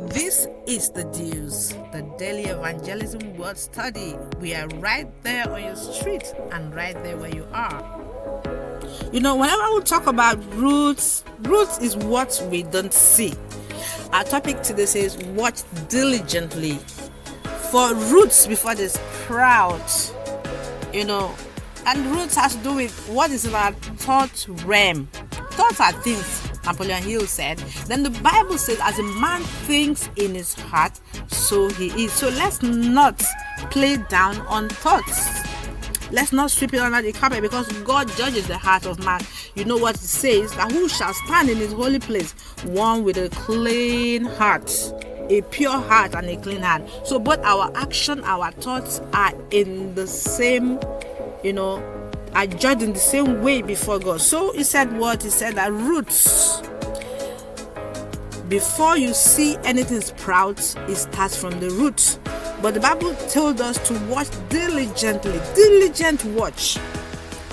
This is the Deuce, the daily evangelism word study. We are right there on your street and right there where you are. Whenever we talk about roots is what we don't see. Our topic today says, watch diligently for roots before they sprout. And roots has to do with what is in our thought realm. Thoughts are things, Napoleon Hill said. Then the Bible says, as a man thinks in his heart, so he is. So let's not play down on thoughts. Let's not sweep it under the carpet, because God judges the heart of man. You know what it says, that who shall stand in his holy place? One with a clean heart, a pure heart and a clean heart. So both our action, our thoughts are in the same, are judged in the same way before God. So he said what? He said that roots, before you see anything sprout, it starts from the root. But the Bible told us to watch diligently. Diligent watch.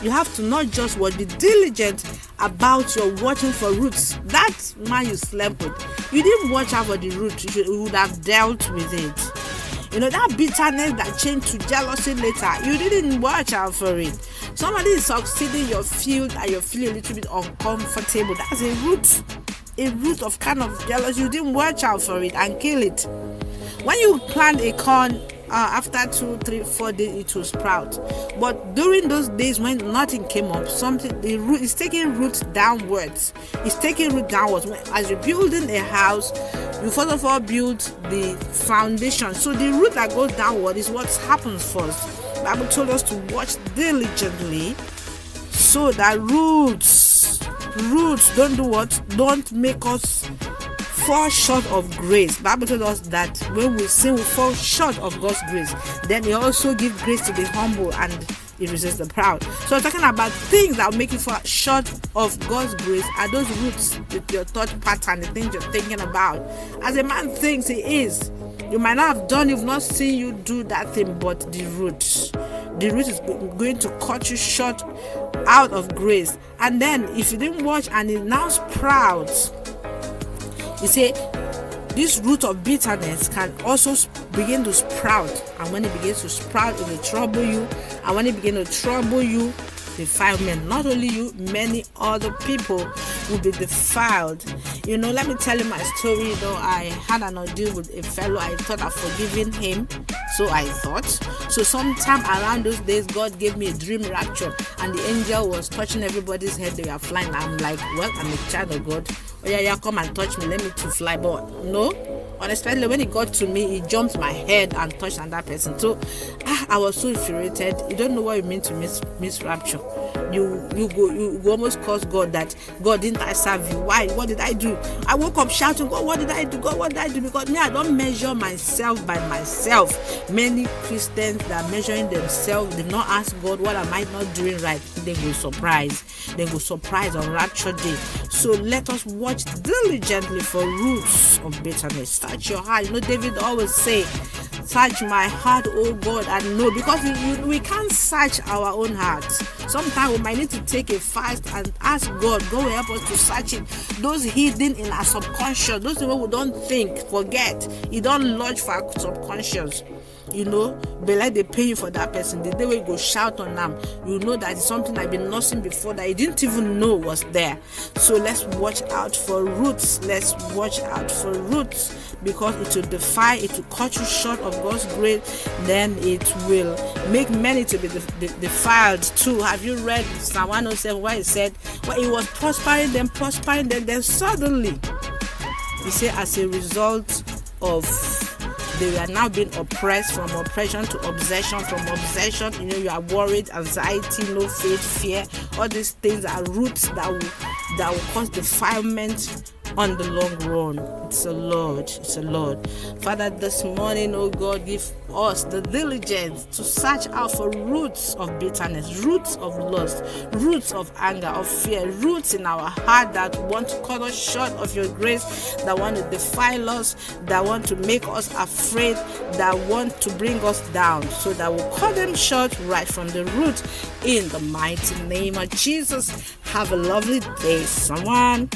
You have to not just watch, be diligent about your watching for roots. That man you slept with, you didn't watch out for the root. You would have dealt with it. That bitterness that changed to jealousy later, you didn't watch out for it. Somebody is succeeding in your field and you're feeling a little bit uncomfortable. That's a root of kind of jealousy. You didn't watch out for it and kill it. When you plant a corn, after 2, 3, 4 days it will sprout. But during those days when nothing came up, the root is taking root downwards. It's taking root downwards. As you're building a house, you first of all build the foundation. So the root that goes downward is what happens first. The Bible told us to watch diligently so that roots don't do what? Don't make us fall short of grace. The Bible told us that when we sin, we fall short of God's grace. Then he also gives grace to the humble and he resists the proud. So we're talking about things that will make you fall short of God's grace are those roots with your thought pattern, the things you're thinking about. As a man thinks he is, you might not have done, you've not seen you do that thing, but the root is going to cut you short out of grace. And then if you didn't watch and it now sprouts, you say this root of bitterness can also begin to sprout, and when it begins to sprout, it will trouble you, and when it begins to trouble you, defilement, not only you, many other people will be defiled. Let me tell you my story. I had an ordeal with a fellow. I thought I'd forgiven him, so I thought. So sometime around those days, God gave me a dream rapture, and the angel was touching everybody's head. They were flying. I'm like, well, I'm a child of God. Oh yeah, come and touch me. Let me to fly. But no, unexpectedly, when he got to me, he jumped my head and touched another person. So I was so infuriated. You don't know what it means to miss rapture. You almost curse God that God, didn't I serve you? Why? What did I do? I woke up shouting, God, what did I do? God, what did I do? Because I don't measure myself by myself. Many Christians that are measuring themselves, they not ask God, what am I not doing right? They go surprise on rapture day. So let us watch diligently for roots of bitterness. Search your heart. David always say, search my heart, oh God, and know, because we can't search our own hearts. Sometimes we might need to take a fast and ask God will help us to search it. Those hidden in our subconscious, those people we don't think, forget, you don't lodge for our subconscious. But like they pay you for that person, the day we go shout on them, that it's something I've been nursing before that you didn't even know was there. So let's watch out for roots. Because it will it will cut you short of God's grace. Then it will make many to be defiled too. Have you read Psalm 107 where it said, well, it was prospering, then suddenly, he said, as a result of they are now being oppressed, from oppression to obsession, from obsession, you are worried, anxiety, no faith, fear. All these things are roots that will cause defilement on the long run. It's a Lord. Father, this morning, oh God, give us the diligence to search out for roots of bitterness, roots of lust, roots of anger, of fear, roots in our heart that want to cut us short of your grace, that want to defile us, that want to make us afraid, that want to bring us down, so that we'll cut them short right from the root, in the mighty name of Jesus. Have a lovely day, someone.